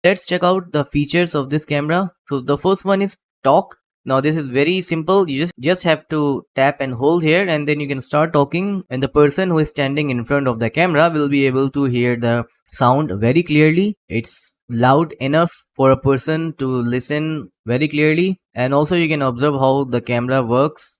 Let's check out the features of this camera. So the first one is talk. Now this is very simple. You just have to tap and hold here, and then you can start talking, and the person who is standing in front of the camera will be able to hear the sound very clearly. It's loud enough for a person to listen very clearly, and also you can observe how the camera works.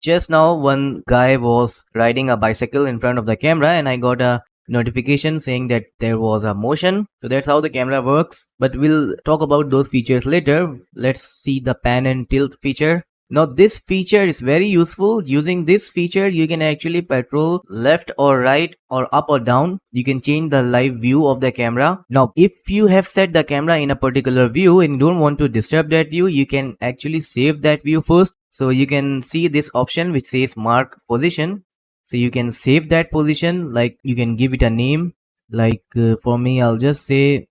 Just now one guy was riding a bicycle in front of the camera, and I got a notification saying that there was a motion. So that's how the camera works, but we'll talk about those features later. Let's see the pan and tilt feature. Now this feature is very useful. Using this feature you can actually patrol left or right or up or down. You can change the live view of the camera. Now if you have set the camera in a particular view and you don't want to disturb that view, you can actually save that view first. So you can see this option which says mark position. So you can save that position, like you can give it a name, like for me I'll just say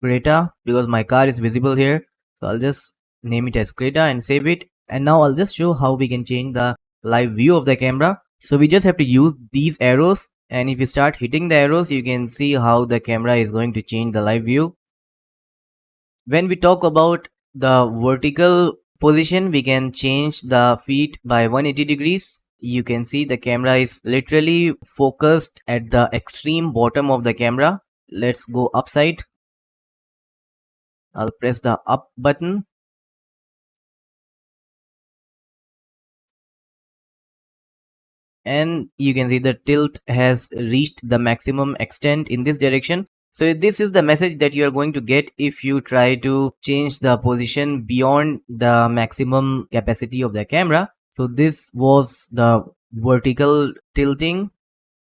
Creta because my car is visible here. So I'll just name it as Creta and save it. And now I'll just show how we can change the live view of the camera. So we just have to use these arrows, and if you start hitting the arrows you can see how the camera is going to change the live view. When we talk about the vertical position, we can change the feet by 180 degrees. You can see the camera is literally focused at the extreme bottom of the camera. Let's go upside. I'll press the up button. And you can see the tilt has reached the maximum extent in this direction. So this is the message that you are going to get if you try to change the position beyond the maximum capacity of the camera. So this was the vertical tilting.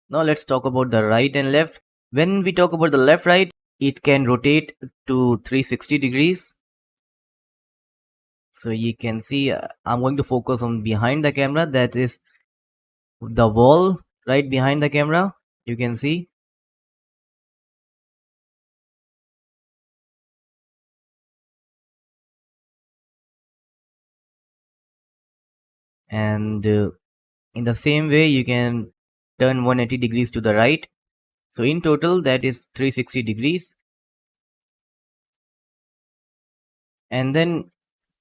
Now let's talk about the right and left. When we talk about the left right, it can rotate to 360 degrees. So you can see I'm going to focus on behind the camera, that is the wall right behind the camera. You can see, and in the same way you can turn 180 degrees to the right. So in total that is 360 degrees. And then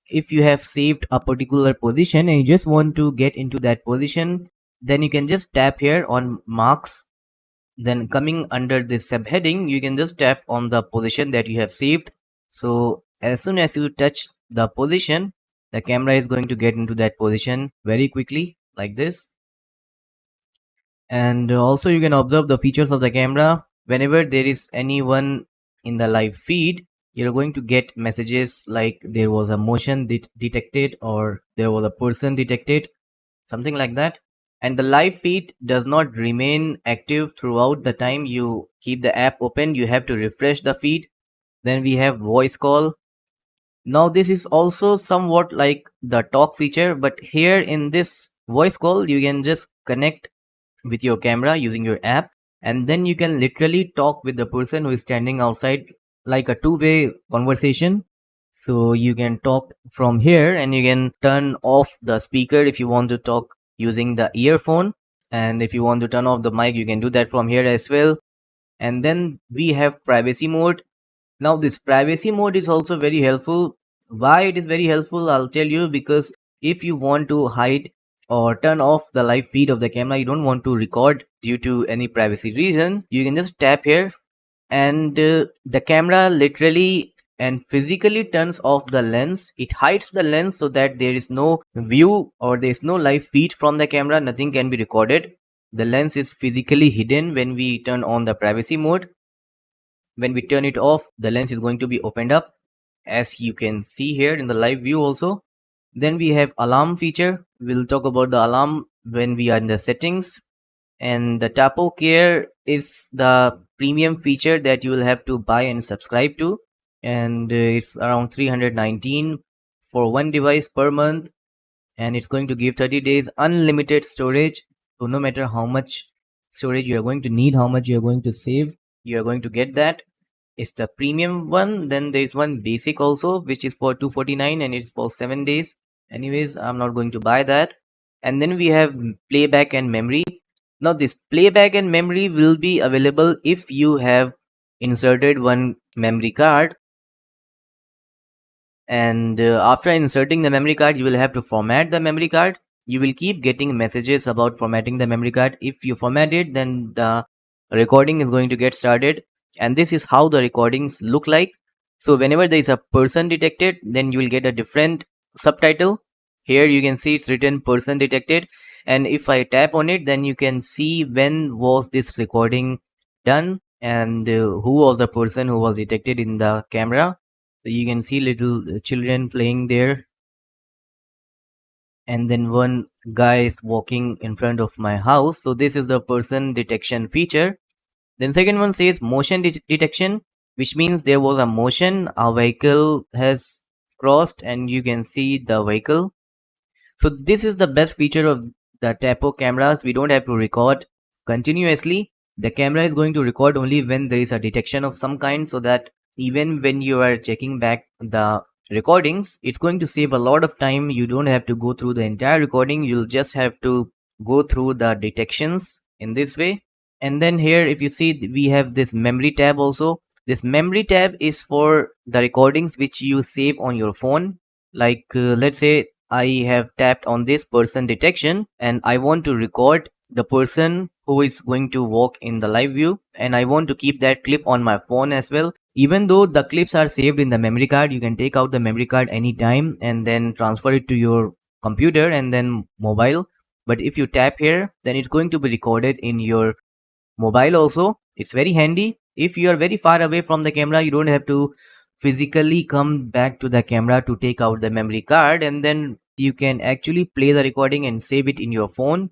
if you have saved a particular position and you just want to get into that position, then you can just tap here on marks. Then coming under this subheading, you can just tap on the position that you have saved. So as soon as you touch the position, the camera is going to get into that position very quickly, like this. And also you can observe the features of the camera. Whenever there is anyone in the live feed, you're going to get messages like there was a motion detected or there was a person detected, something like that. And the live feed does not remain active throughout the time you keep the app open. You have to refresh the feed. Then we have voice call. Now this is also somewhat like the talk feature, but here in this voice call you can just connect with your camera using your app, and then you can literally talk with the person who is standing outside, like a two-way conversation. So you can talk from here, and you can turn off the speaker if you want to talk using the earphone, and if you want to turn off the mic you can do that from here as well. And then we have privacy mode. Now this privacy mode is also very helpful. Why it is very helpful, I'll tell you. Because if you want to hide or turn off the live feed of the camera, you don't want to record due to any privacy reason, you can just tap here, and the camera literally and physically turns off the lens. It hides the lens so that there is no view or there is no live feed from the camera. Nothing can be recorded. The lens is physically hidden when we turn on the privacy mode. When we turn it off, the lens is going to be opened up, as you can see here in the live view also. Then we have alarm feature. We'll talk about the alarm when we are in the settings. And the Tapo Care is the premium feature that you will have to buy and subscribe to, and it's around 319 for one device per month, and it's going to give 30 days unlimited storage. So no matter how much storage you are going to need, how much you are going to save, you are going to get that. It's the premium one. Then there is one basic also, which is for 249 and it's for 7 days. Anyways, I'm not going to buy that. And then we have playback and memory. Now this playback and memory will be available if you have inserted one memory card, and after inserting the memory card you will have to format the memory card. You will keep getting messages about formatting the memory card. If you format it, then the recording is going to get started, and this is how the recordings look like. So whenever there is a person detected, then you will get a different subtitle. Here you can see it's written person detected, and if I tap on it, then you can see when was this recording done, and who was the person who was detected in the camera. So you can see little children playing there, and then one guy is walking in front of my house. So this is the person detection feature. Then second one says motion detection, which means there was a motion, a vehicle has crossed and you can see the vehicle. So this is the best feature of the Tapo cameras. We don't have to record continuously. The camera is going to record only when there is a detection of some kind, so that even when you are checking back the recordings, it's going to save a lot of time. You don't have to go through the entire recording. You'll just have to go through the detections in this way. And then here, if you see, we have this memory tab also. This memory tab is for the recordings which you save on your phone. Like let's say I have tapped on this person detection and I want to record the person who is going to walk in the live view, and I want to keep that clip on my phone as well. Even though the clips are saved in the memory card, you can take out the memory card anytime and then transfer it to your computer and then mobile. But if you tap here, then it's going to be recorded in your mobile also. It's very handy. If you are very far away from the camera, you don't have to physically come back to the camera to take out the memory card, and then you can actually play the recording and save it in your phone.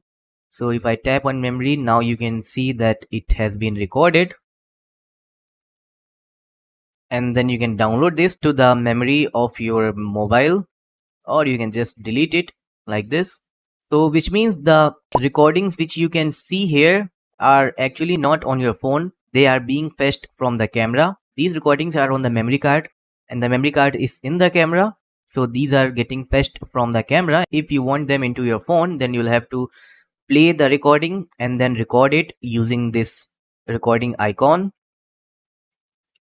So if I tap on memory, now you can see that it has been recorded, and then you can download this to the memory of your mobile, or you can just delete it like this. So which means the recordings which you can see here are actually not on your phone. They are being fetched from the camera. These recordings are on the memory card and the memory card is in the camera. So these are getting fetched from the camera. If you want them into your phone, then you'll have to play the recording and then record it using this recording icon,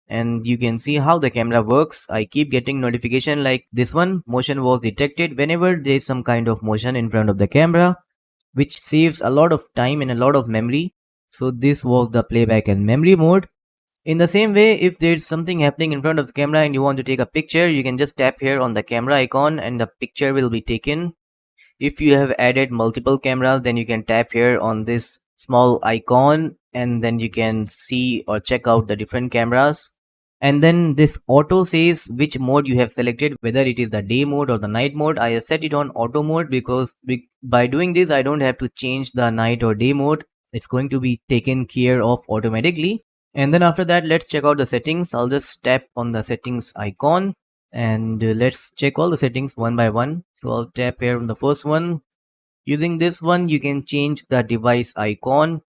and you can see how the camera works. I keep getting notification like this one, motion was detected, whenever there is some kind of motion in front of the camera, which saves a lot of time and a lot of memory. So this was the playback and memory mode. In the same way, if there's something happening in front of the camera and you want to take a picture, you can just tap here on the camera icon and the picture will be taken. If you have added multiple cameras, then you can tap here on this small icon and then you can see or check out the different cameras. And then this auto says which mode you have selected, whether it is the day mode or the night mode. I have set it on auto mode because by doing this I don't have to change the night or day mode. It's going to be taken care of automatically. And then after that, let's check out the settings. I'll just tap on the settings icon and let's check all the settings one by one. So I'll tap here on the first one. Using this one, you can change the device icon.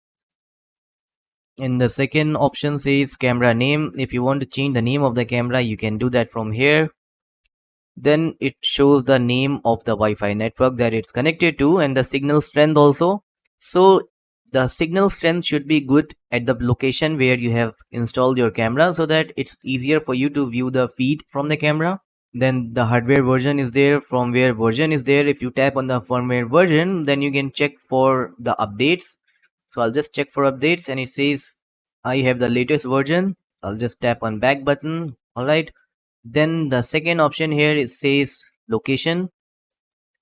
In the second option says camera name. If you want to change the name of the camera, you can do that from here. Then it shows the name of the Wi-Fi network that it's connected to and the signal strength also. So the signal strength should be good at the location where you have installed your camera, so that it's easier for you to view the feed from the camera. Then the hardware version is there, firmware version is there. If you tap on the firmware version, then you can check for the updates. So I'll just check for updates and it says I have the latest version. I'll just tap on back button. Alright, then the second option here it says location.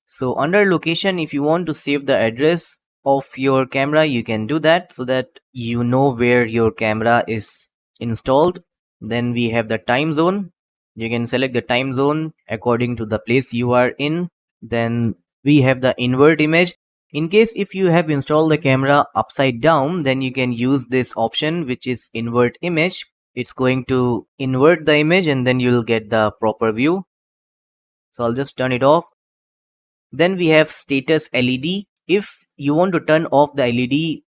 So under location, if you want to save the address of your camera, you can do that so that you know where your camera is installed. Then we have the time zone. You can select the time zone according to the place you are in. Then we have the invert image. In case if you have installed the camera upside down, then you can use this option, which is invert image. It's going to invert the image and then you'll get the proper view. So I'll just turn it off. Then we have status LED. If you want to turn off the LED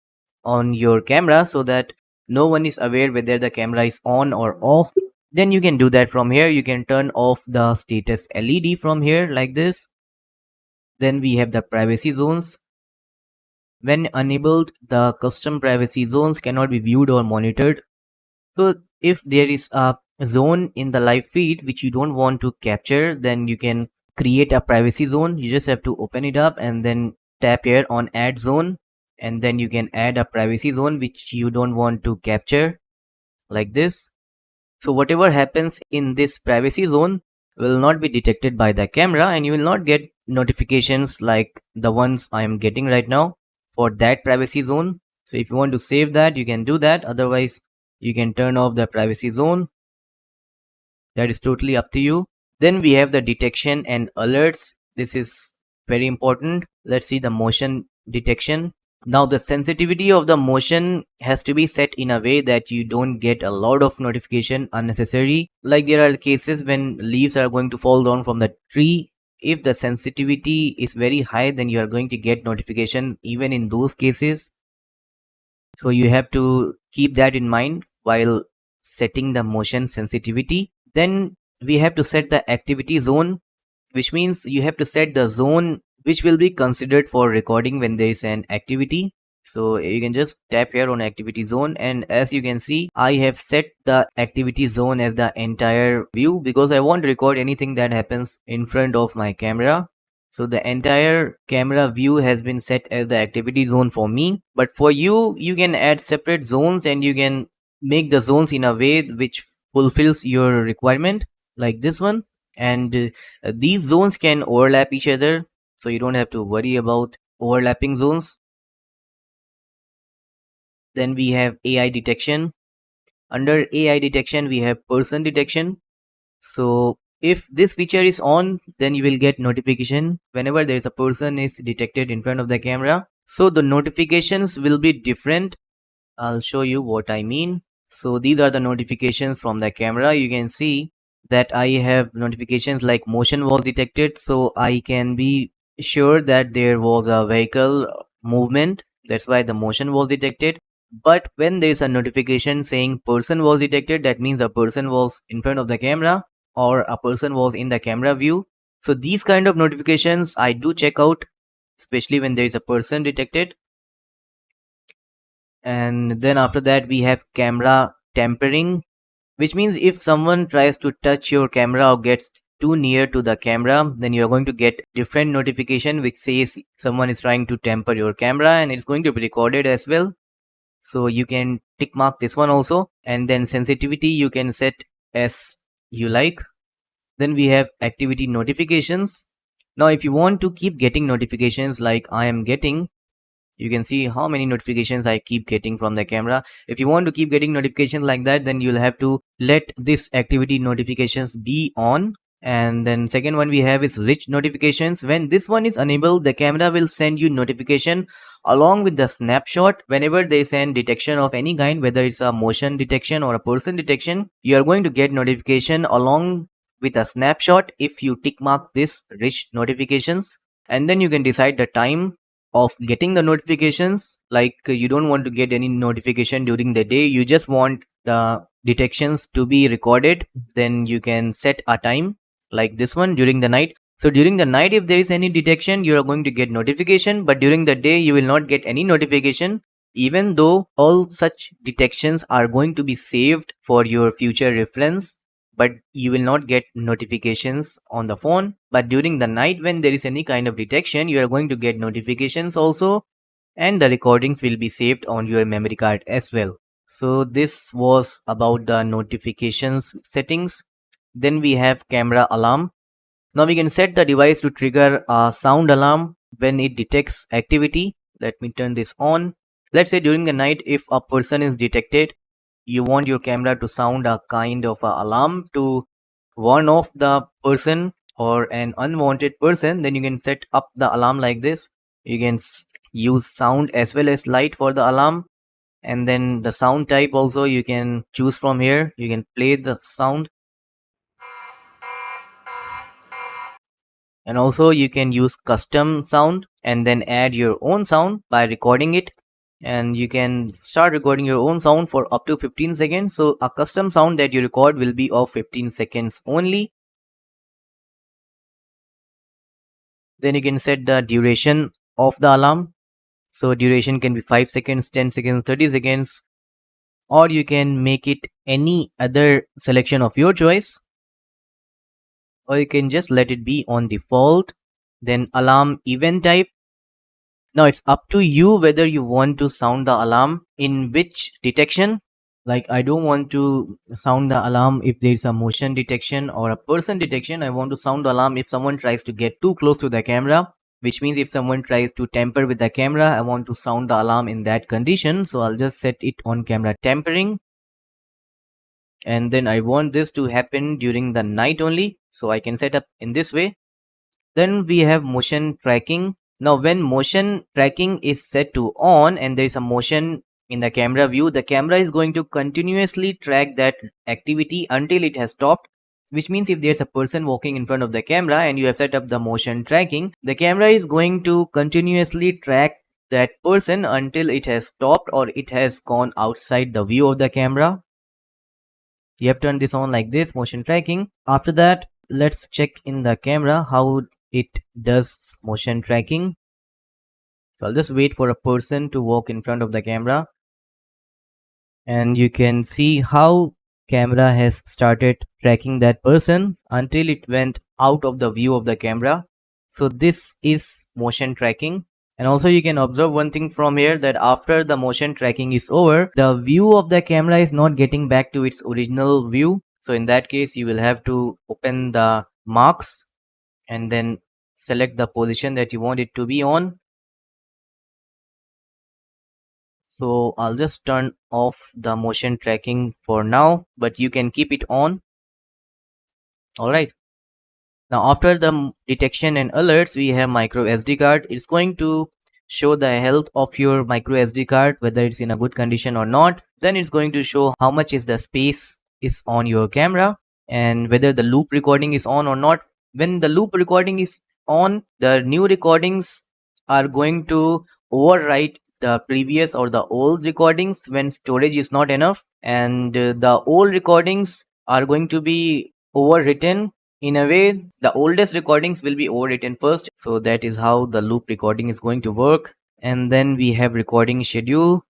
on your camera so that no one is aware whether the camera is on or off, then you can do that from here. You can turn off the status LED from here like this. Then we have the privacy zones. When enabled, the custom privacy zones cannot be viewed or monitored. So if there is a zone in the live feed which you don't want to capture, then you can create a privacy zone. You just have to open it up and then tap here on add zone, and then you can add a privacy zone which you don't want to capture, like this. So whatever happens in this privacy zone will not be detected by the camera, and you will not get notifications like the ones I am getting right now for that privacy zone. So if you want to save that, you can do that. Otherwise, you can turn off the privacy zone. That is totally up to you. Then we have the detection and alerts. This is very important. Let's see the motion detection. Now the sensitivity of the motion has to be set in a way that you don't get a lot of notification unnecessary. Like there are cases when leaves are going to fall down from the tree. If the sensitivity is very high, then you are going to get notification even in those cases. So you have to keep that in mind while setting the motion sensitivity. Then we have to set the activity zone, which means you have to set the zone which will be considered for recording when there is an activity. So you can just tap here on activity zone, and as you can see, I have set the activity zone as the entire view because I won't record anything that happens in front of my camera. So the entire camera view has been set as the activity zone for me, but for you, you can add separate zones and you can make the zones in a way which fulfills your requirement, like this one. And these zones can overlap each other, so you don't have to worry about overlapping zones. Then we have AI detection. Under AI detection, we have person detection. So if this feature is on, then you will get notification whenever there is a person is detected in front of the camera. So the notifications will be different. I'll show you what I mean. So these are the notifications from the camera. You can see that I have notifications like motion was detected, so I can be sure that there was a vehicle movement. That's why the motion was detected. But when there is a notification saying person was detected, that means a person was in front of the camera or a person was in the camera view. So these kind of notifications I do check out, especially when there is a person detected. And then after that we have camera tampering, which means if someone tries to touch your camera or gets too near to the camera, then you're going to get different notification which says someone is trying to tamper your camera, and it's going to be recorded as well. So you can tick mark this one also, and then sensitivity you can set as you like. Then we have activity notifications. Now if you want to keep getting notifications like I am getting, you can see how many notifications I keep getting from the camera. If you want to keep getting notifications like that, then you'll have to let this activity notifications be on. And then second one we have is rich notifications. When this one is enabled, the camera will send you notification along with the snapshot. Whenever they send detection of any kind, whether it's a motion detection or a person detection, you are going to get notification along with a snapshot if you tick mark this rich notifications. And then you can decide the time of getting the notifications. Like you don't want to get any notification during the day, you just want the detections to be recorded, then you can set a time like this one during the night. So during the night if there is any detection, you are going to get notification, but during the day you will not get any notification, even though all such detections are going to be saved for your future reference, but you will not get notifications on the phone. But during the night when there is any kind of detection, you are going to get notifications also, and the recordings will be saved on your memory card as well. So this was about the notifications settings. Then we have camera alarm. Now we can set the device to trigger a sound alarm when it detects activity. Let me turn this on. Let's say during the night if a person is detected, you want your camera to sound a kind of a alarm to warn off the person or an unwanted person, then you can set up the alarm like this. You can use sound as well as light for the alarm, and then the sound type also you can choose from here. You can play the sound, and also you can use custom sound and then add your own sound by recording it, and you can start recording your own sound for up to 15 seconds. So a custom sound that you record will be of 15 seconds only. Then you can set the duration of the alarm. So duration can be 5 seconds, 10 seconds, 30 seconds, or you can make it any other selection of your choice, or you can just let it be on default. Then alarm event type. Now it's up to you whether you want to sound the alarm in which detection. Like I don't want to sound the alarm if there's a motion detection or a person detection. I want to sound the alarm if someone tries to get too close to the camera, which means if someone tries to tamper with the camera, I want to sound the alarm in that condition. So I'll just set it on camera tampering, and then I want this to happen during the night only, so I can set up in this way. Then we have motion tracking. Now when motion tracking is set to on and there is a motion in the camera view, the camera is going to continuously track that activity until it has stopped. Which means if there's a person walking in front of the camera and you have set up the motion tracking, the camera is going to continuously track that person until it has stopped or it has gone outside the view of the camera. You have turned this on like this, motion tracking. After that, let's check in the camera how it does motion tracking. So I'll just wait for a person to walk in front of the camera, and you can see how camera has started tracking that person until it went out of the view of the camera. So this is motion tracking. And also you can observe one thing from here, that after the motion tracking is over, the view of the camera is not getting back to its original view. So in that case, you will have to open the marks and then select the position that you want it to be on. So I'll just turn off the motion tracking for now, but you can keep it on. Alright. Now after the detection and alerts, we have micro SD card. It's going to show the health of your micro SD card, whether it's in a good condition or not. Then it's going to show how much is the space is on your camera and whether the loop recording is on or not. When the loop recording is on, the new recordings are going to overwrite the previous or the old recordings when storage is not enough, and the old recordings are going to be overwritten. In a way, the oldest recordings will be overwritten first. So that is how the loop recording is going to work. And then we have recording schedule.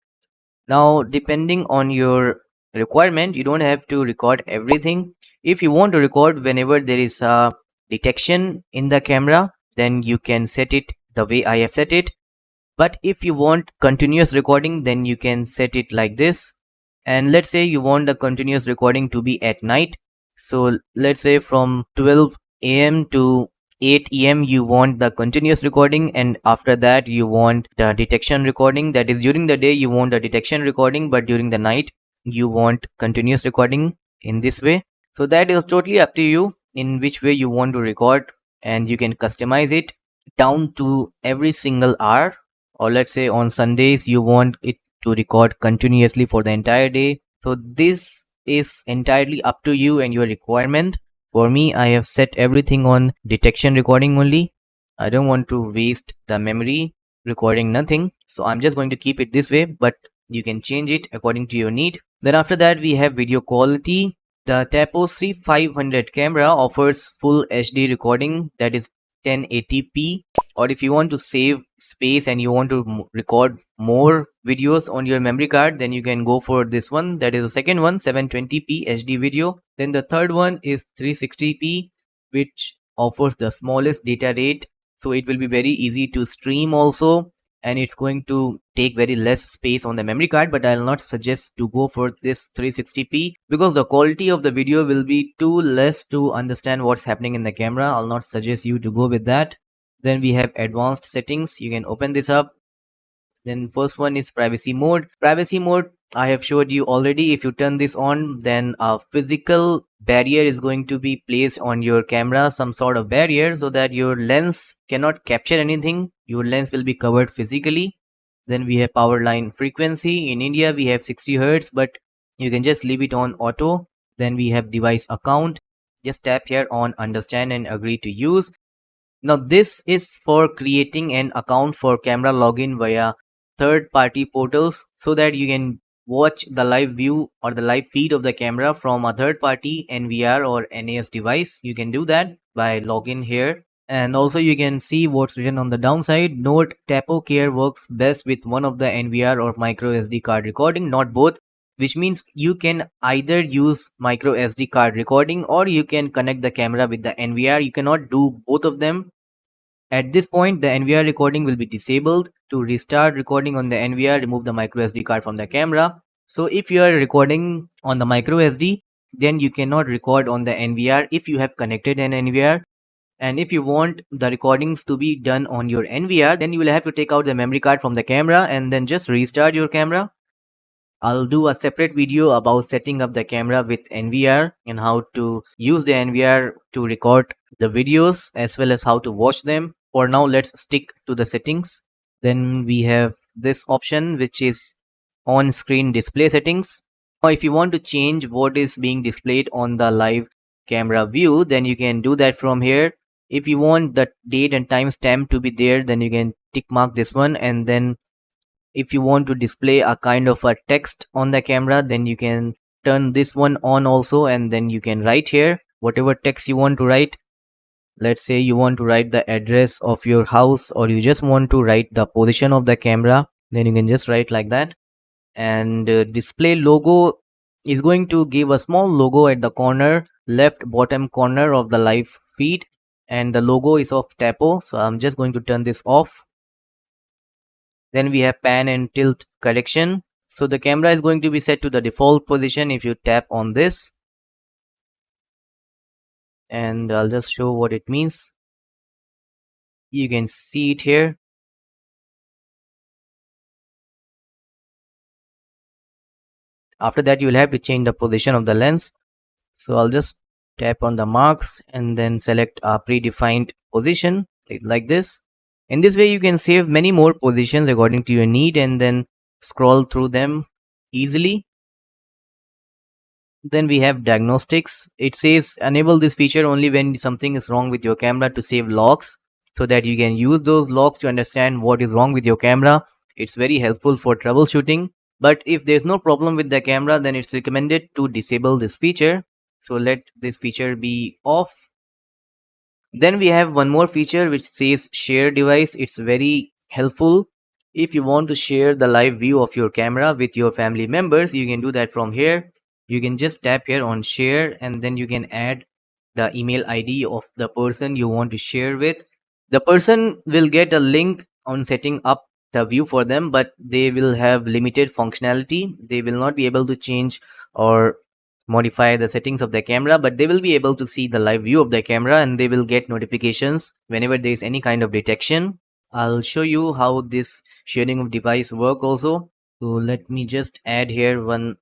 Now depending on your requirement, you don't have to record everything. If you want to record whenever there is a detection in the camera, then you can set it the way I have set it. But if you want continuous recording, then you can set it like this. And let's say you want the continuous recording to be at night. So let's say from 12 a.m. to 8 a.m. you want the continuous recording, and after that you want the detection recording. That is, during the day you want the detection recording, but during the night you want continuous recording in this way. So that is totally up to you in which way you want to record, and you can customize it down to every single hour. Or let's say on Sundays you want it to record continuously for the entire day. So this is entirely up to you and your requirement. For me, I have set everything on detection recording only. I don't want to waste the memory recording nothing, so I'm just going to keep it this way, but you can change it according to your need. Then after that we have video quality. The Tapo C500 camera offers full HD recording, that is 1080p. Or if you want to save space and you want to record more videos on your memory card, then you can go for this one. That is the second one, 720p HD video. Then the third one is 360p, which offers the smallest data rate, so it will be very easy to stream also, and it's going to take very less space on the memory card. But I'll not suggest to go for this 360p because the quality of the video will be too less to understand what's happening in the camera. I'll not suggest you to go with that. Then we have advanced settings. You can open this up. Then first one is privacy mode. Privacy mode I have showed you already. If you turn this on, then a physical barrier is going to be placed on your camera, some sort of barrier, so that your lens cannot capture anything. Your lens will be covered physically. Then we have Powerline frequency. In India we have 60 Hz, but you can just leave it on auto. Then we have device account. Just tap here on understand and agree to use. Now this is for creating an account for camera login via third-party portals, so that you can watch the live view or the live feed of the camera from a third-party NVR or NAS device. You can do that by login here. And also you can see what's written on the downside. Note, Tapo Care works best with one of the NVR or micro SD card recording, not both, which means you can either use micro SD card recording or you can connect the camera with the NVR. You cannot do both of them. At this point, the NVR recording will be disabled. To restart recording on the NVR, remove the micro SD card from the camera. So if you are recording on the micro SD, then you cannot record on the NVR if you have connected an NVR. And if you want the recordings to be done on your NVR, then you will have to take out the memory card from the camera and then just restart your camera. I'll do a separate video about setting up the camera with NVR and how to use the NVR to record the videos as well as how to watch them. For now, let's stick to the settings. Then we have this option which is on screen display settings. Now if you want to change what is being displayed on the live camera view, then you can do that from here. If you want the date and time stamp to be there, then you can tick mark this one, and then if you want to display a kind of a text on the camera, then you can turn this one on also, and then you can write here whatever text you want to write. Let's say you want to write the address of your house, or you just want to write the position of the camera, then you can just write like that. And display logo is going to give a small logo at the corner left bottom corner of the live feed, and the logo is of Tapo, so I'm just going to turn this off. Then we have pan and tilt correction. So the camera is going to be set to the default position if you tap on this. And I'll just show what it means. You can see it here. After that, you will have to change the position of the lens. So I'll just tap on the marks and then select a predefined position like this. In this way, you can save many more positions according to your need and then scroll through them easily. Then we have diagnostics. It says enable this feature only when something is wrong with your camera to save logs, so that you can use those logs to understand what is wrong with your camera. It's very helpful for troubleshooting. But if there's no problem with the camera, then it's recommended to disable this feature. So let this feature be off. Then we have one more feature which says share device. It's very helpful. If you want to share the live view of your camera with your family members, you can do that from here. You can just tap here on share, and then you can add the email ID of the person you want to share with. The person will get a link on setting up the view for them, but they will have limited functionality. They will not be able to change or modify the settings of the camera, but they will be able to see the live view of the camera, and they will get notifications whenever there is any kind of detection. I'll show you how this sharing of device work also. So let me just add here one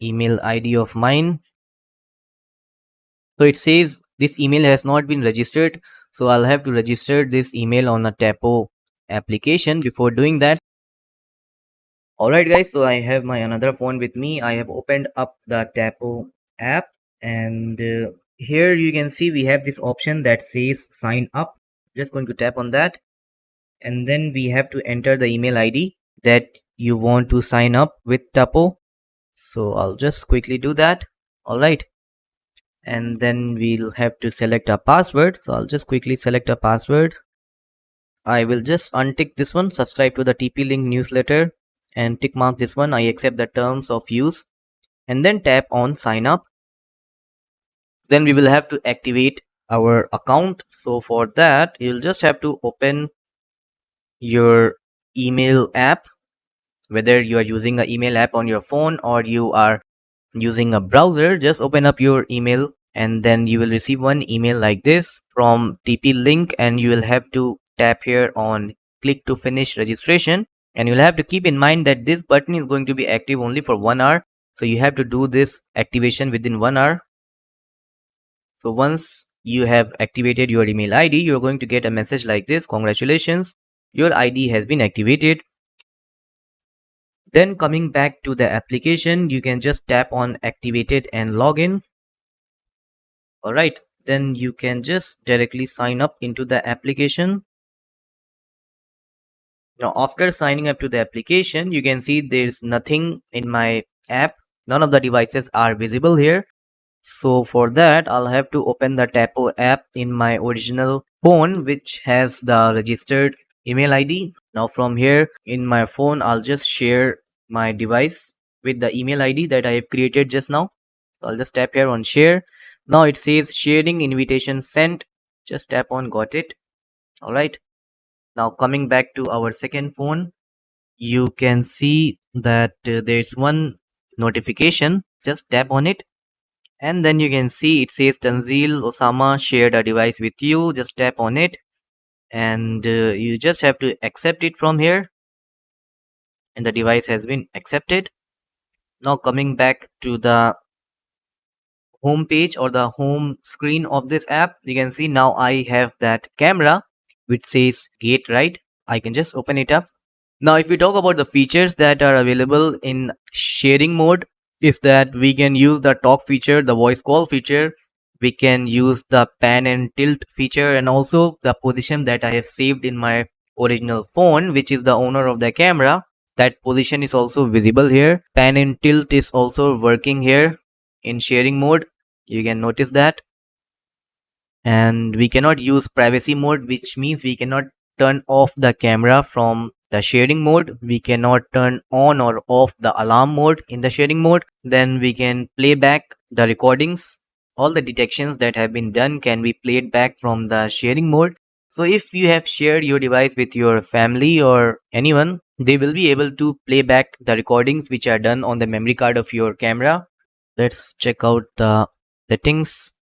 email ID of mine. So it says this email has not been registered, so I'll have to register this email on a Tapo application. Before doing that, alright guys, so I have my another phone with me. I have opened up the Tapo app, and here you can see we have this option that says sign up. Just going to tap on that, and then we have to enter the email ID that you want to sign up with Tapo. So I'll just quickly do that. Alright, and then we'll have to select a password. So I'll just quickly select a password. I will just untick this one, subscribe to the TP-Link newsletter, and tick mark this one, I accept the terms of use, and then tap on sign up. Then we will have to activate our account. So for that, you'll just have to open your email app, whether you are using an email app on your phone or you are using a browser. Just open up your email, and then you will receive one email like this from TP-Link, and you will have to tap here on click to finish registration, and you'll have to keep in mind that this button is going to be active only for 1 hour, so you have to do this activation within 1 hour. So once you have activated your email ID, you're going to get a message like this: congratulations, your ID has been activated. Then coming back to the application, you can just tap on activated and login. Alright, then you can just directly sign up into the application. Now after signing up to the application, you can see there's nothing in my app. None of the devices are visible here. So for that, I'll have to open the Tapo app in my original phone, which has the registered email ID. Now from here in my phone, I'll just share my device with the email ID that I have created just now. So I'll just tap here on share. Now it says sharing invitation sent. Just tap on got it. Alright. Now coming back to our second phone, you can see that there's one notification. Just tap on it, and then you can see it says Tanzil Osama shared a device with you. Just tap on it, and you just have to accept it from here, and the device has been accepted. Now coming back to the home page or the home screen of this app, you can see now I have that camera which says gate right. I can just open it up. Now if we talk about the features that are available in sharing mode, is that we can use the talk feature, the voice call feature, we can use the pan and tilt feature, and also the position that I have saved in my original phone, which is the owner of the camera. That position is also visible here. Pan and tilt is also working here in sharing mode. You can notice that. And we cannot use privacy mode, which means we cannot turn off the camera from the sharing mode. We cannot turn on or off the alarm mode in the sharing mode. Then we can play back the recordings. All the detections that have been done can be played back from the sharing mode. So if you have shared your device with your family or anyone, they will be able to play back the recordings which are done on the memory card of your camera. Let's check out the settings.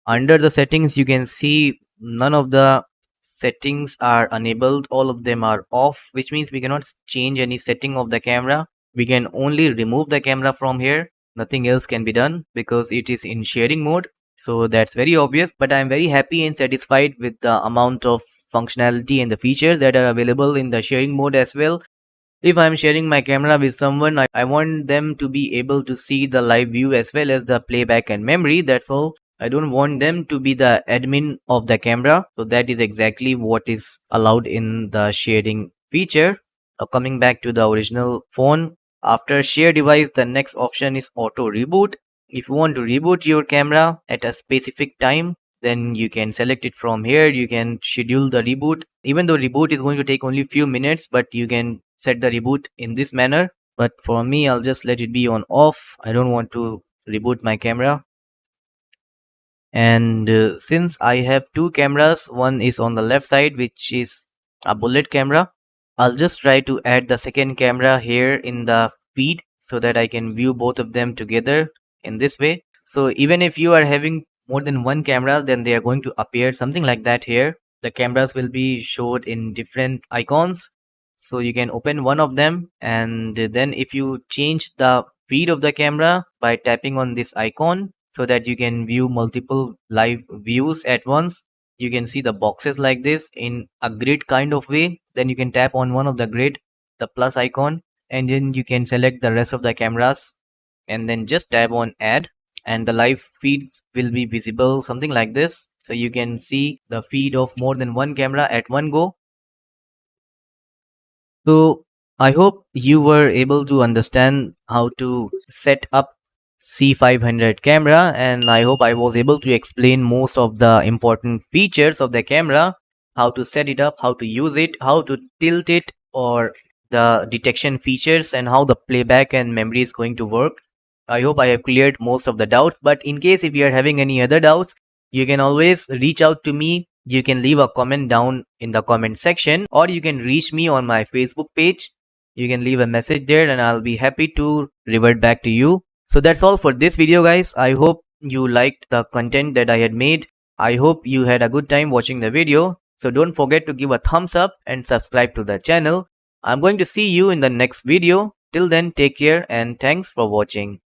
Under the settings, you can see none of the settings are enabled, all of them are off, which means we cannot change any setting of the camera. We can only remove the camera from here. Nothing else can be done because it is in sharing mode. So that's very obvious, but I'm very happy and satisfied with the amount of functionality and the features that are available in the sharing mode as well. If I'm sharing my camera with someone, I want them to be able to see the live view as well as the playback and memory. That's all. I don't want them to be the admin of the camera. So that is exactly what is allowed in the sharing feature. Now coming back to the original phone, after share device, the next option is auto reboot. If you want to reboot your camera at a specific time, then you can select it from here. You can schedule the reboot, even though reboot is going to take only few minutes, but you can set the reboot in this manner. But for me, I'll just let it be on off. I don't want to reboot my camera. And since I have two cameras, one is on the left side, which is a bullet camera, I'll just try to add the second camera here in the feed so that I can view both of them together in this way. So even if you are having more than one camera, then they are going to appear something like that here. The cameras will be showed in different icons. So you can open one of them, and then if you change the feed of the camera by tapping on this icon so that you can view multiple live views at once, you can see the boxes like this in a grid kind of way. Then you can tap on one of the grid, the plus icon, and then you can select the rest of the cameras and then just tap on add, and the live feeds will be visible something like this. So you can see the feed of more than one camera at one go. So I hope you were able to understand how to set up C500 camera, and I hope I was able to explain most of the important features of the camera, how to set it up, how to use it, how to tilt it, or the detection features, and how the playback and memory is going to work. I hope I have cleared most of the doubts, but in case if you are having any other doubts, you can always reach out to me. You can leave a comment down in the comment section, or you can reach me on my Facebook page. You can leave a message there and I'll be happy to revert back to you. So that's all for this video, guys. I hope you liked the content that I had made. I hope you had a good time watching the video. So don't forget to give a thumbs up and subscribe to the channel. I'm going to see you in the next video. Till then, take care and thanks for watching.